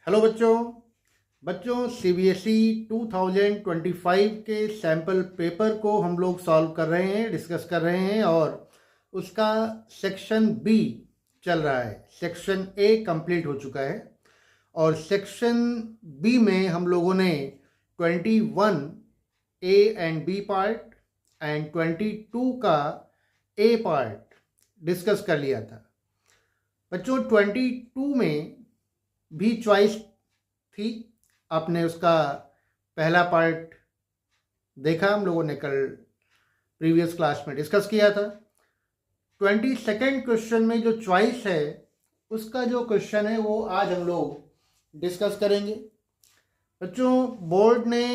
Hello बच्चों। CBSE 2025 के sample paper को हम लोग सॉल्व कर रहे हैं, डिस्कस कर रहे हैं और उसका सेक्शन बी चल रहा है। सेक्शन ए कंप्लीट हो चुका है और सेक्शन बी में हम लोगों ने 21 A and B part and 22 का ए पार्ट डिस्कस कर लिया था। बच्चों 22 में भी चॉइस थी। आपने उसका पहला पार्ट देखा, हम लोगों ने कल प्रीवियस क्लास में डिस्कस किया था। 22nd क्वेश्चन में जो चॉइस है उसका जो क्वेश्चन है वो आज हम लोग डिस्कस करेंगे। बच्चों बोर्ड ने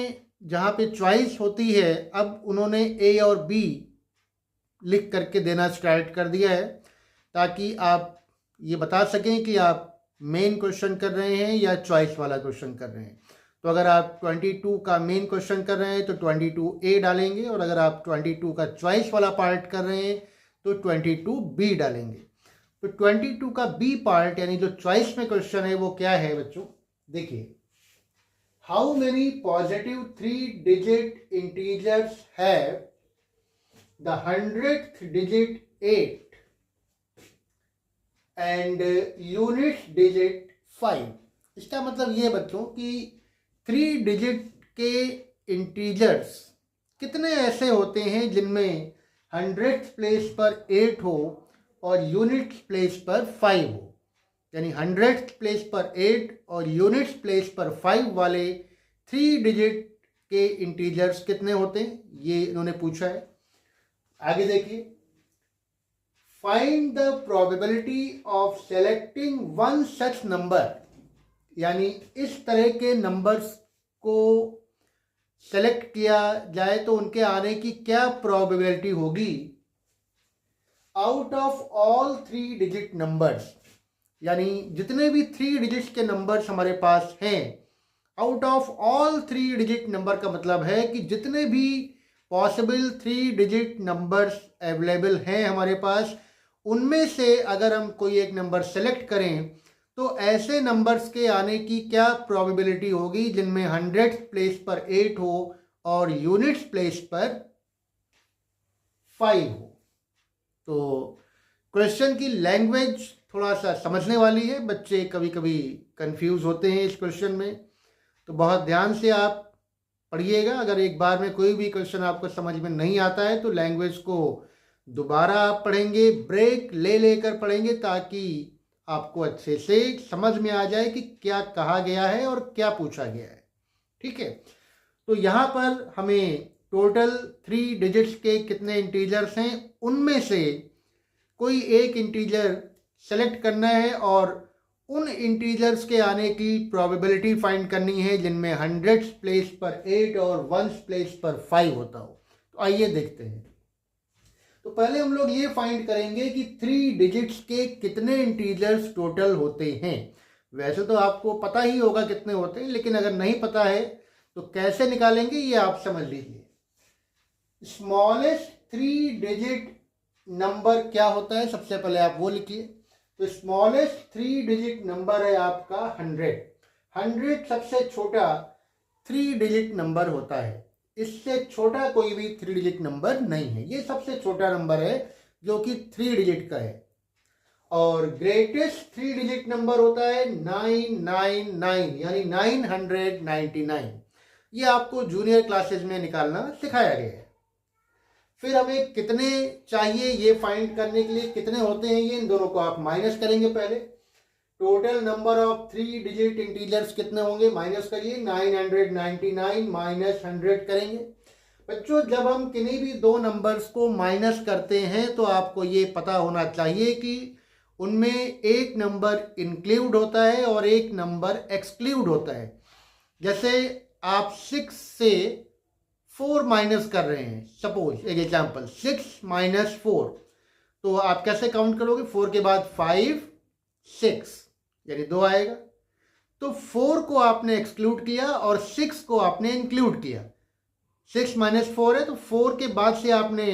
जहाँ पे चॉइस होती है अब उन्होंने ए और बी लिख करके देना स्टार्ट कर दिया है ताकि आप ये बता सकें कि आप मेन क्वेश्चन कर रहे हैं या चॉइस वाला क्वेश्चन कर रहे हैं। तो अगर आप 22 का मेन क्वेश्चन कर रहे हैं तो 22 ए डालेंगे और अगर आप 22 का चॉइस वाला पार्ट कर रहे हैं तो 22 बी डालेंगे। तो 22 का बी पार्ट यानी जो चॉइस में क्वेश्चन है वो क्या है बच्चों, देखिए। How many positive 3 digit integers have the 100th digit 8 and unit digit 5। इसका मतलब ये बच्चों कि 3 डिजिट के इंटीजर्स कितने ऐसे होते हैं जिनमें 100th प्लेस पर 8 हो और यूनिट प्लेस पर 5 हो, यानी 100th प्लेस पर 8 और यूनिट प्लेस पर 5 वाले 3 डिजिट के इंटीजर्स कितने होते हैं, ये इन्होंने पूछा है। आगे देखिए, find the probability of selecting one such number, यानी इस तरह के नंबर्स को सेलेक्ट किया जाए तो उनके आने की क्या प्रोबेबिलिटी होगी out of all 3 digit numbers, यानी जितने भी 3 डिजिट के नंबर्स हमारे पास हैं, out of all 3 digit number का मतलब है कि जितने भी पॉसिबल 3 डिजिट नंबर्स अवेलेबल हैं हमारे पास, उनमें से अगर हम कोई एक नंबर सेलेक्ट करें तो ऐसे नंबर्स के आने की क्या प्रोबेबिलिटी होगी जिनमें 100th प्लेस पर 8 हो और यूनिट्स प्लेस पर 5 हो। तो क्वेश्चन की लैंग्वेज थोड़ा सा समझने वाली है, बच्चे कभी कभी कंफ्यूज होते हैं इस क्वेश्चन में, तो बहुत ध्यान से आप पढ़िएगा। अगर एक बार में कोई भी क्वेश्चन आपको समझ में नहीं आता है तो लैंग्वेज को दोबारा आप पढ़ेंगे, ब्रेक ले लेकर पढ़ेंगे ताकि आपको अच्छे से समझ में आ जाए कि क्या कहा गया है और क्या पूछा गया है। ठीक है, तो यहाँ पर हमें टोटल 3 डिजिट्स के कितने इंटीजर्स हैं उनमें से कोई एक इंटीजर सेलेक्ट करना है और उन इंटीजर्स के आने की प्रोबेबिलिटी फाइंड करनी है जिनमें 100th प्लेस पर 8 और 1st प्लेस पर 5 होता हो। तो आइए देखते हैं। तो पहले हम लोग ये फाइंड करेंगे कि 3 डिजिट्स के कितने इंटीजर्स टोटल होते हैं। वैसे तो आपको पता ही होगा कितने होते हैं, लेकिन अगर नहीं पता है तो कैसे निकालेंगे ये आप समझ लीजिए। स्मॉलेस्ट 3 डिजिट नंबर क्या होता है, सबसे पहले आप वो लिखिए। तो स्मॉलेस्ट 3 डिजिट नंबर है आपका 100। 100 सबसे छोटा 3 डिजिट नंबर होता है, इससे छोटा कोई भी 3 डिजिट नंबर नहीं है। ये सबसे छोटा नंबर है जो कि 3 डिजिट का है। और ग्रेटेस्ट 3 डिजिट नंबर होता है 999 यानी 999। ये आपको जूनियर क्लासेस में निकालना सिखाया गया है। फिर हमें कितने चाहिए ये फाइंड करने के लिए, कितने होते हैं ये, इन दोनों को आप माइनस करेंगे। पहले total number of 3 digit integers कितने होंगे, माइनस करिए। 999 माइनस 100 करेंगे। बच्चों जब हम किन्हीं भी दो नंबर्स को माइनस करते हैं तो आपको ये पता होना चाहिए कि उनमें एक नंबर इंक्लूड होता है और एक नंबर एक्सक्लूड होता है। जैसे आप 6 से 4 माइनस कर रहे हैं, सपोज एक एग्जांपल 6 माइनस 4, तो आप कैसे काउंट करोगे, 4 के बाद 5 6 यानी 2 आएगा। तो 4 को आपने एक्सक्लूड किया और 6 को आपने इंक्लूड किया। 6 माइनस 4 है तो 4 के बाद से आपने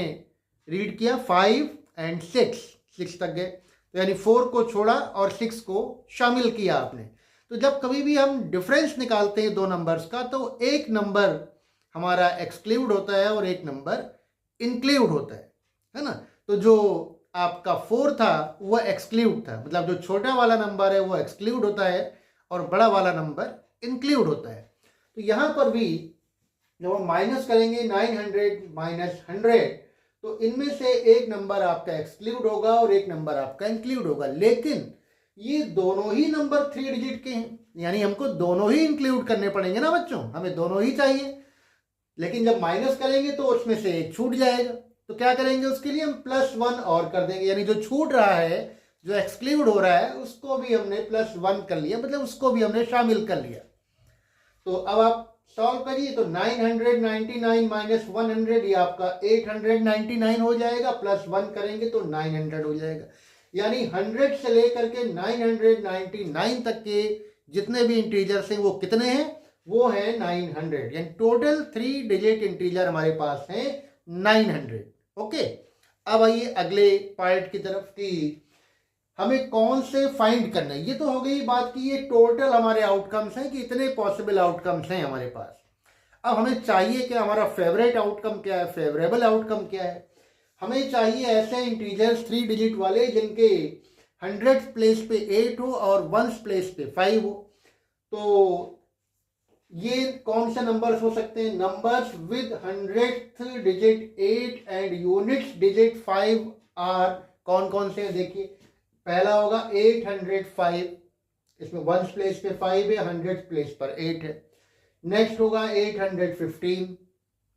रीड किया 5 एंड 6 तक गए, तो यानी 4 को छोड़ा और 6 को शामिल किया आपने। तो जब कभी भी हम डिफरेंस निकालते हैं दो नंबर्स का, तो एक नंबर हमारा एक्सक्लूड होता है और एक नंबर इंक्लूड होता है ना। तो जो आपका 4 था वो एक्सक्लूड था, मतलब जो छोटा वाला नंबर है वो एक्सक्लूड होता है और बड़ा वाला नंबर इंक्लूड होता है। तो यहाँ पर भी जब हम माइनस करेंगे 900 माइनस 100, तो इनमें से एक नंबर आपका एक्सक्लूड होगा और एक नंबर आपका इंक्लूड होगा, लेकिन ये दोनों ही नंबर 3 डिजिट के हैं, यानी हमको दोनों ही इंक्लूड करने पड़ेंगे ना बच्चों, हमें दोनों ही चाहिए। लेकिन जब माइनस करेंगे तो उसमें से एक छूट जाएगा, तो क्या करेंगे उसके लिए हम +1 और कर देंगे, यानी जो छूट रहा है, जो एक्सक्लूड हो रहा है, उसको भी हमने +1 कर लिया, मतलब उसको भी हमने शामिल कर लिया। तो अब आप सॉल्व करिए, तो 999 माइनस 100 ये आपका 899 हो जाएगा, +1 करेंगे तो 900 हो जाएगा। यानी 100 से लेकर के 999 तक के जितने भी इंटीजर्स हैं वो कितने हैं, वो है 900, यानी टोटल 3 डिजिट इंटीजर हमारे पास हैं 900। ओके, अब आइए अगले पार्ट की तरफ कि हमें कौन से फाइंड करना है। ये तो हो गई बात कि ये टोटल हमारे आउटकम्स हैं कि इतने पॉसिबल आउटकम्स हैं हमारे पास। अब हमें चाहिए कि हमारा फेवरेट आउटकम क्या है, फेवरेबल आउटकम क्या है। हमें चाहिए ऐसे इंटीजर्स 3 डिजिट वाले जिनके 100th प्लेस पे 8 हो और 1st प्लेस पे 5 हो। तो ये कौन से नंबर्स हो सकते हैं, numbers with 100th digit 8 and units digit 5 are कौन कौन से हैं, देखिए पहला होगा 805, इसमें 1st प्लेस पे 5 है, 100th प्लेस पर 8 है। नेक्स्ट होगा 815,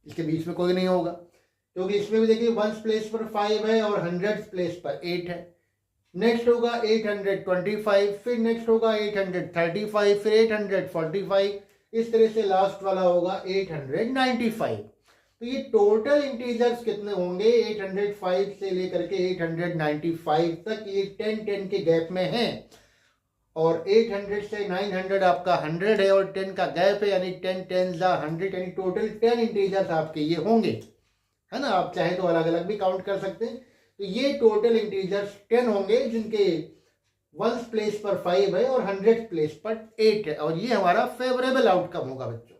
इसके बीच में कोई नहीं होगा क्योंकि इसमें भी देखिए 1st प्लेस पर 5 है और 100th प्लेस पर 8 है। नेक्स्ट होगा 825, फिर नेक्स्ट होगा 835, फिर 845, इस तरह से लास्ट वाला होगा 895। तो ये टोटल इंटीजर्स कितने होंगे 805 से लेकर के 895 तक, ये 10 के गैप में हैं। और 800 से 900 आपका 100 है और 10 का गैप है, यानी 10 10 100, यानी टोटल 10 इंटीजर्स आपके ये होंगे, है ना। आप चाहे तो अलग अलग भी काउंट कर सकते हैं। तो ये टोटल इंटीजर्स 10 होंगे जिनके 1st प्लेस पर 5 है और 100th प्लेस पर 8 है, और ये हमारा फेवरेबल आउटकम होगा बच्चों।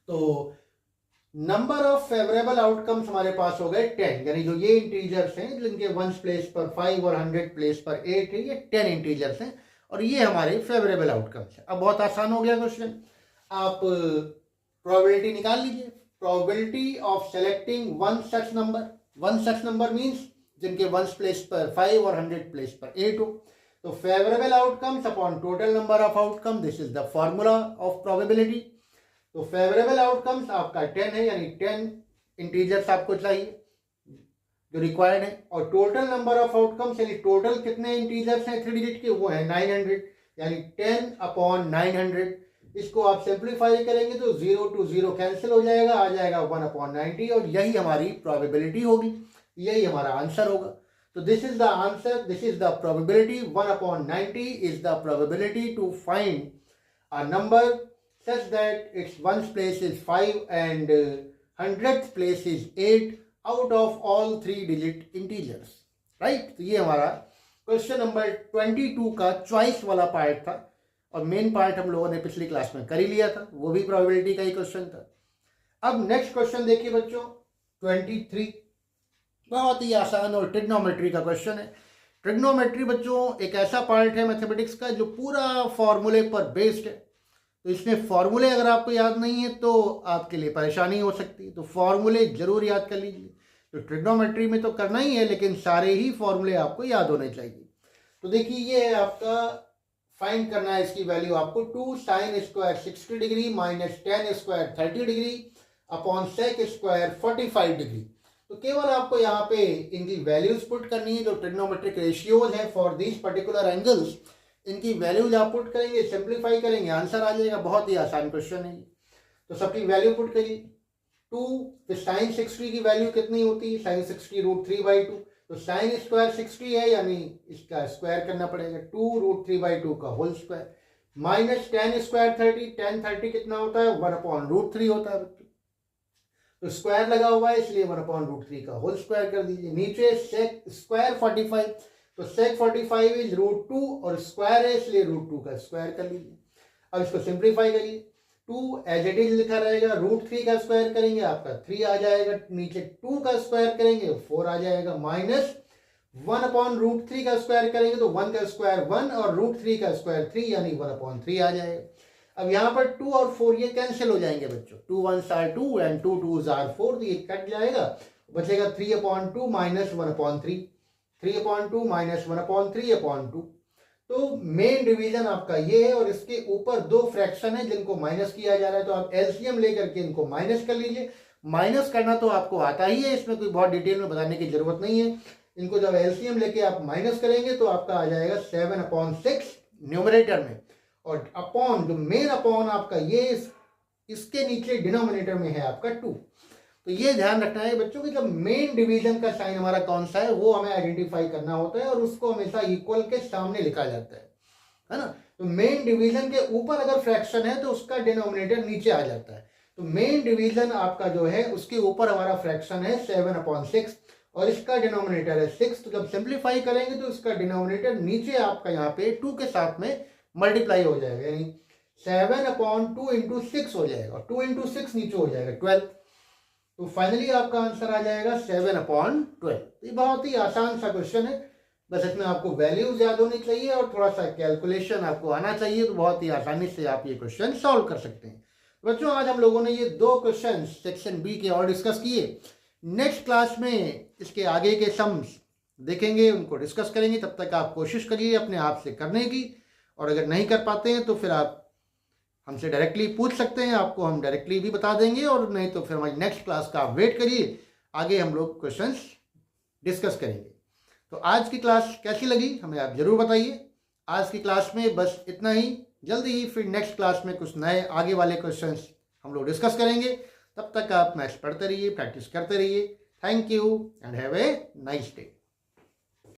तो नंबर ऑफ फेवरेबल आउटकम्स हमारे पास हो गए 10, यानी जो ये इंटीजर्स हैं जिनके 1st प्लेस पर 5 और 100th प्लेस पर 8 है, ये 10 इंटीजर्स हैं और ये हमारे फेवरेबल आउटकम्स हैं। अब बहुत आसान हो गया क्वेश्चन, आप प्रोबेबिलिटी निकाल लीजिए। Probability of selecting one such number means जिनके 1st प्लेस पर 5 और 100th प्लेस पर 8 हो। तो favourable outcomes upon total number of outcome, this is the formula of probability. तो फेवरेबल आउटकम्स आपका 10 है, यानी 10 इंटीजर्स आपको चाहिए जो रिक्वायर्ड है, और टोटल नंबर ऑफ आउटकम्स यानी टोटल कितने इंटीजर्स हैं 3 डिजिट के, वो है 900, यानी 10 अपॉन 900। इसको आप सिंप्लीफाई करेंगे तो 0 to 0 कैंसिल हो जाएगा, आ जाएगा 1 अपॉन 90, और यही हमारी प्रोबेबिलिटी होगी, यही हमारा आंसर होगा। तो this is the answer, this is the probability, 1 upon 90 is the probability to find a number such that its 1st place is 5 and 100th place is 8 out of all 3 digit integers, right? तो ये हमारा question number 22 का choice वाला part था, और main part हम लोगों ने पिछली क्लास में कर ही लिया था, वो भी प्रोबेबिलिटी का ही क्वेश्चन था। अब नेक्स्ट क्वेश्चन देखिए बच्चों 23, बहुत ही आसान और ट्रिग्नोमेट्री का क्वेश्चन है। ट्रिग्नोमेट्री बच्चों एक ऐसा पार्ट है मैथमेटिक्स का जो पूरा फॉर्मूले पर बेस्ड है। तो इसमें फॉर्मूले अगर आपको याद नहीं है तो आपके लिए परेशानी हो सकती है, तो फॉर्मूले जरूर याद कर लीजिए। तो ट्रिग्नोमेट्री में तो करना ही है, लेकिन सारे ही फॉर्मूले आपको याद होने चाहिए। तो देखिए ये है आपका, फाइंड करना है इसकी वैल्यू आपको, 2 sin square 60 degree minus 10 square 30 degree upon sec square 45 degree. तो केवल आपको यहाँ पे इनकी वैल्यूज पुट करनी है, जो ट्रिग्नोमेट्रिक रेशियोज है फॉर दिस पर्टिकुलर एंगल्स, इनकी वैल्यूज आप पुट करेंगे, सिंप्लीफाई करेंगे, आंसर आ जाएगा। बहुत ही आसान क्वेश्चन है। तो सबकी वैल्यू पुट करिए। 2 फिर साइन 60 की वैल्यू कितनी होती है, साइन 60 √3/2, तो साइन स्क्वायर 60 है, यानी इसका स्क्वायर करना पड़ेगा, 2 √3/2 का होल स्क्वायर, माइनस 10 स्क्वायर 30, 10 30 कितना होता है 1 अपॉन √3 होता है। तो स्क्वायर लगा हुआ है इसलिए 1 अपॉन √3 का होल स्क्वायर कर दीजिए। नीचे सेक स्क्वायर 45, तो sec 45 इज √2 और स्क्वायर है इसलिए √2 का स्क्वायर कर लीजिए। अब इसको सिंप्लीफाई करिए, 2 एज इट इज लिखा रहेगा, √3 का स्क्वायर करेंगे आपका 3 आ जाएगा, नीचे 2 का स्क्वायर करेंगे 4 आ जाएगा, माइनस 1/√3 का स्क्वायर करेंगे तो 1 का स्क्वायर 1 और √3 का स्क्वायर 3 यानी 1/3 आ जाएगा। अब यहाँ पर 2 और 4 ये कैंसिल हो जाएंगे बच्चों, 2 1s are 2 and 2 2s are 4, तो ये कट जाएगा, बचेगा 3/2 माइनस 1/3, 3/2 माइनस 1/3/2। तो मेन डिवीजन आपका ये है और इसके ऊपर दो फ्रैक्शन है जिनको माइनस किया जा रहा है, तो आप एलसीएम लेकर के इनको माइनस कर लीजिए। माइनस करना तो आपको आता ही है, इसमें कोई बहुत डिटेल में बताने की जरूरत नहीं है। इनको जब एलसीएम लेके आप माइनस करेंगे तो आपका आ जाएगा 7/6 न्यूमरेटर में, और अपॉन जो मेन अपॉन आपका ये इसके नीचे डिनोमिनेटर में है आपका 2। तो ये ध्यान रखना है बच्चों कि जब मेन डिवीजन का साइन हमारा कौन सा है वो हमें आइडेंटिफाई करना होता है और उसको हमेशा इक्वल के सामने लिखा जाता है ना। तो मेन डिवीजन के ऊपर अगर फ्रैक्शन है तो उसका डिनोमिनेटर नीचे आ जाता है। तो मेन डिवीजन आपका जो है उसके ऊपर हमारा फ्रैक्शन है 7/6 और इसका डिनोमिनेटर है 6। तो जब सिंप्लीफाई करेंगे तो इसका डिनोमिनेटर नीचे आपका यहाँ पे 2 के साथ में मल्टीप्लाई हो जाएगा, यानी 7/2 इंटू 6 हो जाएगा, 2 इंटू 6 नीचे हो जाएगा 12। तो फाइनली आपका आंसर आ जाएगा 7/12। ये बहुत ही आसान सा क्वेश्चन है, बस इसमें आपको वैल्यूज याद होनी चाहिए और थोड़ा सा कैलकुलेशन आपको आना चाहिए, तो बहुत ही आसानी से आप ये क्वेश्चन सॉल्व कर सकते हैं। बच्चों आज हम लोगों ने ये 2 क्वेश्चन सेक्शन बी के और डिस्कस किए। नेक्स्ट क्लास में इसके आगे के सम्स देखेंगे, उनको डिस्कस करेंगे। तब तक आप कोशिश करिए अपने आप से करने की, और अगर नहीं कर पाते हैं तो फिर आप हमसे डायरेक्टली पूछ सकते हैं, आपको हम डायरेक्टली भी बता देंगे, और नहीं तो फिर हमारी नेक्स्ट क्लास का आप वेट करिए, आगे हम लोग क्वेश्चंस डिस्कस करेंगे। तो आज की क्लास कैसी लगी हमें आप जरूर बताइए। आज की क्लास में बस इतना ही, जल्दी ही फिर नेक्स्ट क्लास में कुछ नए आगे वाले क्वेश्चंस हम लोग डिस्कस करेंगे। तब तक आप मैथ्स पढ़ते रहिए, प्रैक्टिस करते रहिए। Thank you and have a nice day.